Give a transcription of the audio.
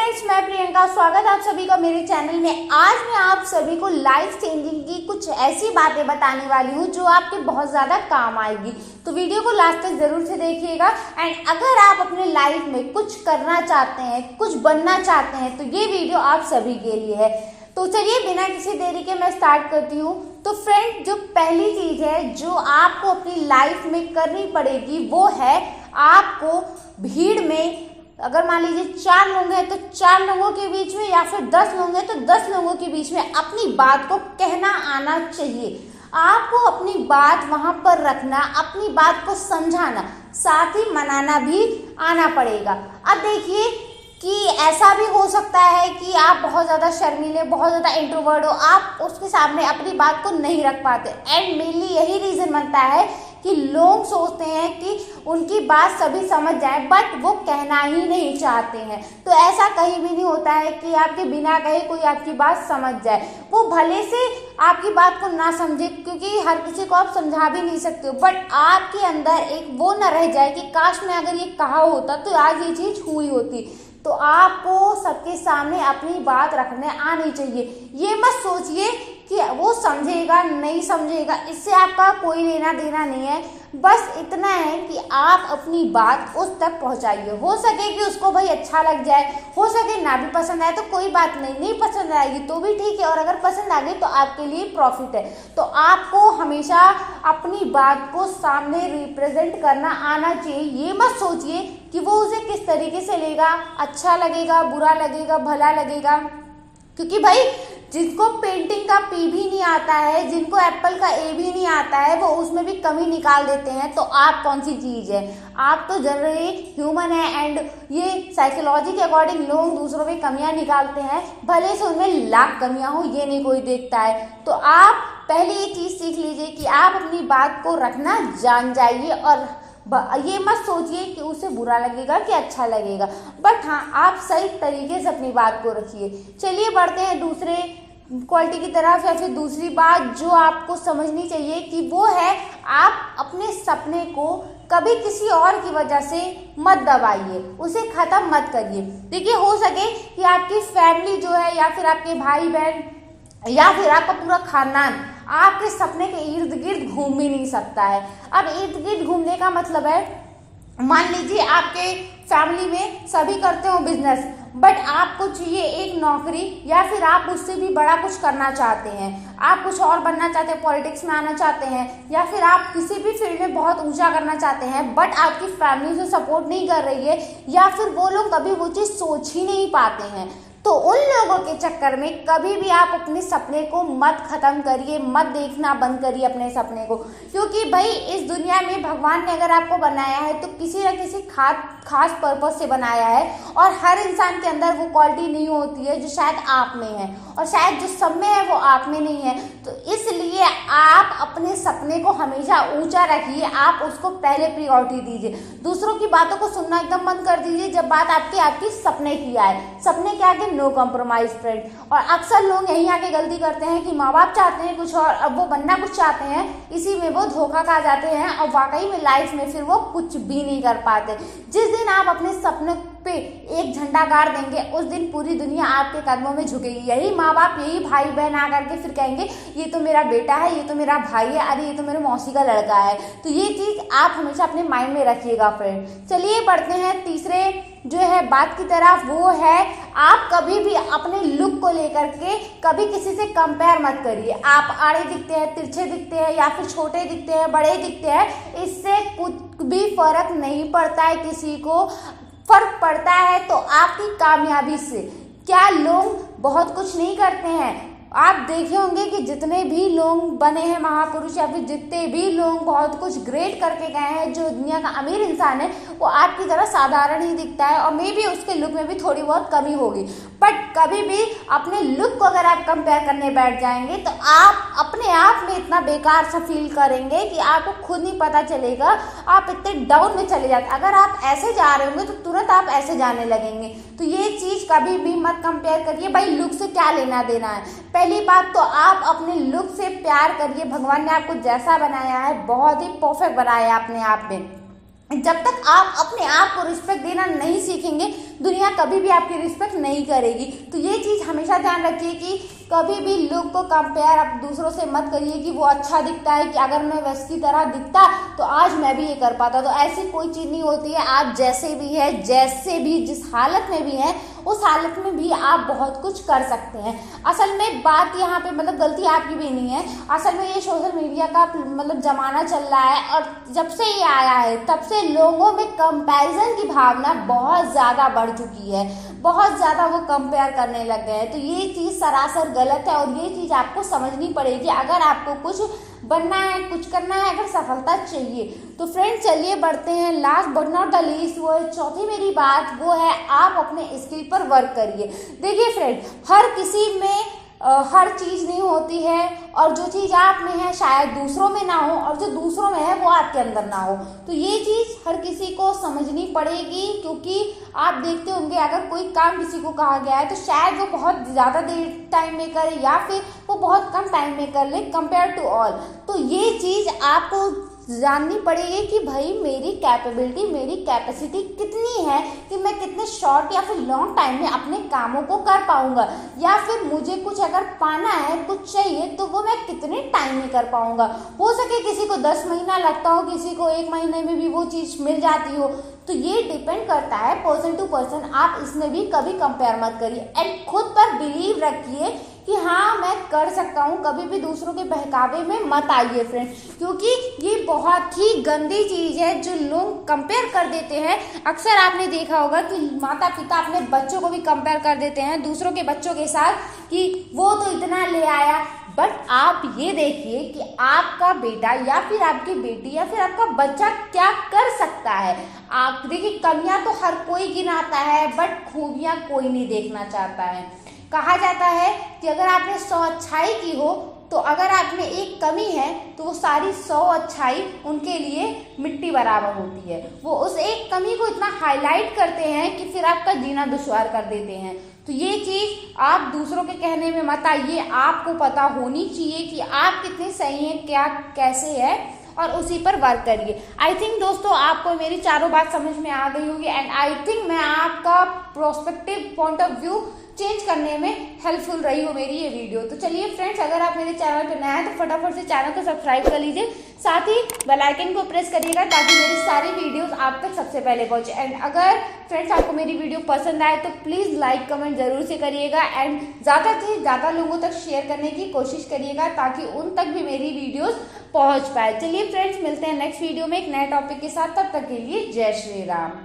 Friends, मैं प्रियंका, स्वागत है आप सभी का मेरे चैनल में। आज मैं आप सभी को लाइफ चेंजिंग की कुछ ऐसी बातें बताने वाली हूँ जो आपके बहुत ज़्यादा काम आएगी। तो वीडियो को लास्ट तक ज़रूर से देखिएगा। एंड अगर आप अपने लाइफ में कुछ करना चाहते हैं, कुछ बनना चाहते हैं, तो ये वीडियो आप सभी के लिए है। तो चलिए बिना किसी देरी के मैं स्टार्ट करती हूँ। तो फ्रेंड, जो पहली चीज़ है जो आपको अपनी लाइफ में करनी पड़ेगी वो है आपको भीड़ में, अगर मान लीजिए 4 लोग हैं तो 4 लोगों के बीच में, या फिर 10 लोग हैं तो 10 लोगों के बीच में अपनी बात को कहना आना चाहिए। आपको अपनी बात वहां पर रखना, अपनी बात को समझाना, साथ ही मनाना भी आना पड़ेगा। अब देखिए कि ऐसा भी हो सकता है कि आप बहुत ज़्यादा शर्मीले, बहुत ज़्यादा इंट्रोवर्ट हो, आप उसके सामने अपनी बात को नहीं रख पाते। एंड मेनली यही रीज़न बनता है कि लोग सोचते हैं कि उनकी बात सभी समझ जाए, बट वो कहना ही नहीं चाहते हैं। तो ऐसा कहीं भी नहीं होता है कि आपके बिना कहे कोई आपकी बात समझ जाए। वो भले से आपकी बात को ना समझे, क्योंकि हर किसी को आप समझा भी नहीं सकते हो, बट आपके अंदर एक वो न रह जाए कि काश मैं अगर ये कहा होता तो आज ये चीज़ हुई होती। तो आपको सबके सामने अपनी बात रखने आनी चाहिए। ये मत सोचिए कि वो समझेगा नहीं समझेगा, इससे आपका कोई लेना देना नहीं है। बस इतना है कि आप अपनी बात उस तक पहुंचाइए। हो सके कि उसको भाई अच्छा लग जाए, हो सके ना भी पसंद आए तो कोई बात नहीं, नहीं पसंद आएगी तो भी ठीक है, और अगर पसंद आ गई तो आपके लिए प्रॉफिट है। तो आपको हमेशा अपनी बात को सामने रिप्रेजेंट करना आना चाहिए। ये मत सोचिए कि वो उसे किस तरीके से लेगा, अच्छा लगेगा, बुरा लगेगा, भला लगेगा। क्योंकि भाई जिनको पेंटिंग का पी भी नहीं आता है, जिनको एप्पल का ए भी नहीं आता है, वो उसमें भी कमी निकाल देते हैं। तो आप कौन सी चीज़ है? आप तो जनरली ह्यूमन है। एंड ये साइकोलॉजी के अकॉर्डिंग लोग दूसरों में कमियां निकालते हैं, भले से उनमें लाख कमियां हो, ये नहीं कोई देखता है। तो आप पहले ये चीज़ सीख लीजिए कि आप अपनी बात को रखना जान जाइए, और ये मत सोचिए कि उसे बुरा लगेगा कि अच्छा लगेगा, बट हाँ, आप सही तरीके से अपनी बात को रखिए। चलिए बढ़ते हैं दूसरे क्वालिटी की तरफ, या फिर दूसरी बात जो आपको समझनी चाहिए कि वो है आप अपने सपने को कभी किसी और की वजह से मत दबाइए, उसे ख़त्म मत करिए। देखिए, हो सके कि आपकी फैमिली जो है, या फिर आपके भाई बहन, या फिर आपका पूरा खानदान आपके सपने के इर्द गिर्द घूम भी नहीं सकता है। अब इर्द गिर्द घूमने का मतलब है, मान लीजिए आपके फैमिली में सभी करते हो बिजनेस, बट आपको चाहिए एक नौकरी, या फिर आप उससे भी बड़ा कुछ करना चाहते हैं, आप कुछ और बनना चाहते हैं, पॉलिटिक्स में आना चाहते हैं, या फिर आप किसी भी फील्ड में बहुत ऊंचा करना चाहते हैं, बट आपकी फैमिली उसे सपोर्ट नहीं कर रही है, या फिर वो लोग कभी वो चीज़ सोच ही नहीं पाते हैं। तो उन लोगों के चक्कर में कभी भी आप अपने सपने को मत खत्म करिए, मत देखना बंद करिए अपने सपने को। क्योंकि भाई इस दुनिया में भगवान ने अगर आपको बनाया है तो किसी न किसी खास पर्पस से बनाया है, और हर इंसान के अंदर वो क्वालिटी नहीं होती है जो शायद आप में है, और शायद जो सब में है वो आप में नहीं है। तो इसलिए आप अपने सपने को हमेशा ऊंचा रखिए, आप उसको पहले प्रायोरिटी दीजिए। दूसरों की बातों को सुनना एकदम बंद कर दीजिए जब बात आपकी सपने की आए। सपने के आगे नो कॉम्प्रोमाइज फ्रेंड। और अक्सर लोग यहीं आके गलती करते हैं कि माँ बाप चाहते हैं कुछ और, अब वो बनना कुछ चाहते हैं, इसी में वो धोखा खा जाते हैं, और वाकई में लाइफ में फिर वो कुछ भी नहीं कर पाते। जिस दिन आप अपने सपने पे एक झंडा गाड़ देंगे, उस दिन पूरी दुनिया आपके कदमों में झुकेगी। यही माँ बाप, यही भाई बहन आकर के फिर कहेंगे ये तो मेरा बेटा है, ये तो मेरा भाई है, अरे ये तो मेरे मौसी का लड़का है। तो ये चीज़ आप हमेशा अपने माइंड में रखिएगा फ्रेंड। चलिए बढ़ते हैं तीसरे जो है बात की तरफ, वो है आप कभी भी अपने लुक को लेकर के कभी किसी से कंपेयर मत करिए। आप आड़े दिखते हैं, तिरछे दिखते हैं, या फिर छोटे दिखते हैं, बड़े दिखते हैं, इससे कुछ भी फर्क नहीं पड़ता है। किसी को फर्क पड़ता है तो आपकी कामयाबी से। क्या लोग बहुत कुछ नहीं करते हैं? आप देखे होंगे कि जितने भी लोग बने हैं महापुरुष, या फिर जितने भी लोग बहुत कुछ ग्रेट करके गए हैं, जो दुनिया का अमीर इंसान है, वो आपकी तरह साधारण ही दिखता है, और मे बी उसके लुक में भी थोड़ी बहुत कमी होगी। बट कभी भी अपने लुक को अगर आप कंपेयर करने बैठ जाएंगे तो आप अपने आप में इतना बेकार सा फील करेंगे कि आपको खुद नहीं पता चलेगा, आप इतने डाउन में चले जाते। अगर आप ऐसे जा रहे होंगे तो तुरंत आप ऐसे जाने लगेंगे। तो ये चीज़ कभी भी मत कंपेयर करिए। भाई लुक से क्या लेना देना है? पहली बात तो आप अपने लुक से प्यार करिए। भगवान ने आपको जैसा बनाया है बहुत ही परफेक्ट बनाया है अपने आप में। जब तक आप अपने आप को रिस्पेक्ट देना नहीं सीखेंगे दुनिया कभी भी आपकी रिस्पेक्ट नहीं करेगी। तो ये चीज़ हमेशा ध्यान रखिए कि कभी भी लुक को कंपेयर आप दूसरों से मत करिए कि वो अच्छा दिखता है, कि अगर मैं वैसी तरह दिखता तो आज मैं भी ये कर पाता। तो ऐसी कोई चीज़ नहीं होती है। आप जैसे भी है, जैसे भी जिस हालत में भी हैं, उस हालत में भी आप बहुत कुछ कर सकते हैं। असल में बात यहाँ पे मतलब गलती आपकी भी नहीं है। असल में ये सोशल मीडिया का मतलब ज़माना चल रहा है और जब से ये आया है तब से लोगों में कंपैरिजन की भावना बहुत ज़्यादा बढ़ चुकी है। बहुत ज़्यादा वो कंपेयर करने लग गए हैं। तो ये चीज़ सरासर गलत है और ये चीज़ आपको समझनी पड़ेगी अगर आपको कुछ बनना है, कुछ करना है, अगर सफलता चाहिए। तो फ्रेंड्स चलिए बढ़ते हैं। Last but not the least वो है चौथी मेरी बात, वो है आप अपने स्किल पर वर्क करिए। देखिए फ्रेंड, हर किसी में हर चीज़ नहीं होती है और जो चीज़ आप में है शायद दूसरों में ना हो और जो दूसरों में है वो आपके अंदर ना हो। तो ये चीज़ हर किसी को समझनी पड़ेगी, क्योंकि आप देखते होंगे अगर कोई काम किसी को कहा गया है तो शायद वो बहुत ज़्यादा देर टाइम में करे या फिर वो बहुत कम टाइम में कर ले कंपेयर टू ऑल। तो ये चीज़ आपको जाननी पड़ेगी कि भाई मेरी कैपेबिलिटी, मेरी कैपेसिटी कितनी है कि मैं कितने शॉर्ट या फिर लॉन्ग टाइम में अपने कामों को कर पाऊंगा, या फिर मुझे कुछ अगर पाना है, कुछ चाहिए तो वो मैं कितने टाइम में कर पाऊंगा। हो सके किसी को 10 महीना लगता हो, किसी को 1 महीने में भी वो चीज़ मिल जाती हो। तो ये डिपेंड करता है पर्सन टू पर्सन। आप इसमें भी कभी कंपेयर मत करिए एंड खुद पर बिलीव रखिए कि हाँ मैं कर सकता हूँ। कभी भी दूसरों के बहकावे में मत आइए फ्रेंड, क्योंकि ये बहुत ही गंदी चीज़ है जो लोग कंपेयर कर देते हैं। अक्सर आपने देखा होगा कि माता पिता अपने बच्चों को भी कंपेयर कर देते हैं दूसरों के बच्चों के साथ कि वो तो इतना ले आया। बट आप ये देखिए कि आपका बेटा या फिर आपकी बेटी या फिर आपका बच्चा क्या कर सकता है। आप देखिए, कमियां तो हर कोई गिनाता है बट खूबियां कोई नहीं देखना चाहता है। कहा जाता है कि अगर आपने 100 अच्छाई की हो तो अगर आप में एक कमी है तो वो सारी 100 अच्छाई उनके लिए मिट्टी बराबर होती है। वो उस एक कमी को इतना हाईलाइट करते हैं कि फिर आपका जीना दुश्वार कर देते हैं। तो ये चीज़ आप दूसरों के कहने में मत आइए, आपको पता होनी चाहिए कि आप कितने सही हैं, क्या कैसे है, और उसी पर वर्क करिए। आई थिंक दोस्तों आपको मेरी चारों बात समझ में आ गई होगी एंड आई थिंक मैं आपका prospective point of view change करने में हेल्पफुल रही हो मेरी ये वीडियो। तो चलिए फ्रेंड्स, अगर आप मेरे चैनल पर नए हैं तो फटाफट से चैनल को सब्सक्राइब कर लीजिए, साथ ही बेल आइकन को प्रेस करिएगा ताकि मेरी सारी वीडियोस आप तक सबसे पहले पहुंचे। एंड अगर फ्रेंड्स आपको मेरी वीडियो पसंद आए तो प्लीज़ लाइक कमेंट जरूर से करिएगा एंड ज़्यादा से ज़्यादा लोगों तक शेयर करने की कोशिश करिएगा ताकि उन तक भी मेरी वीडियोज़ पहुँच पाए। चलिए फ्रेंड्स, मिलते हैं नेक्स्ट वीडियो में एक नए टॉपिक के साथ। तब तक के लिए जय श्री राम।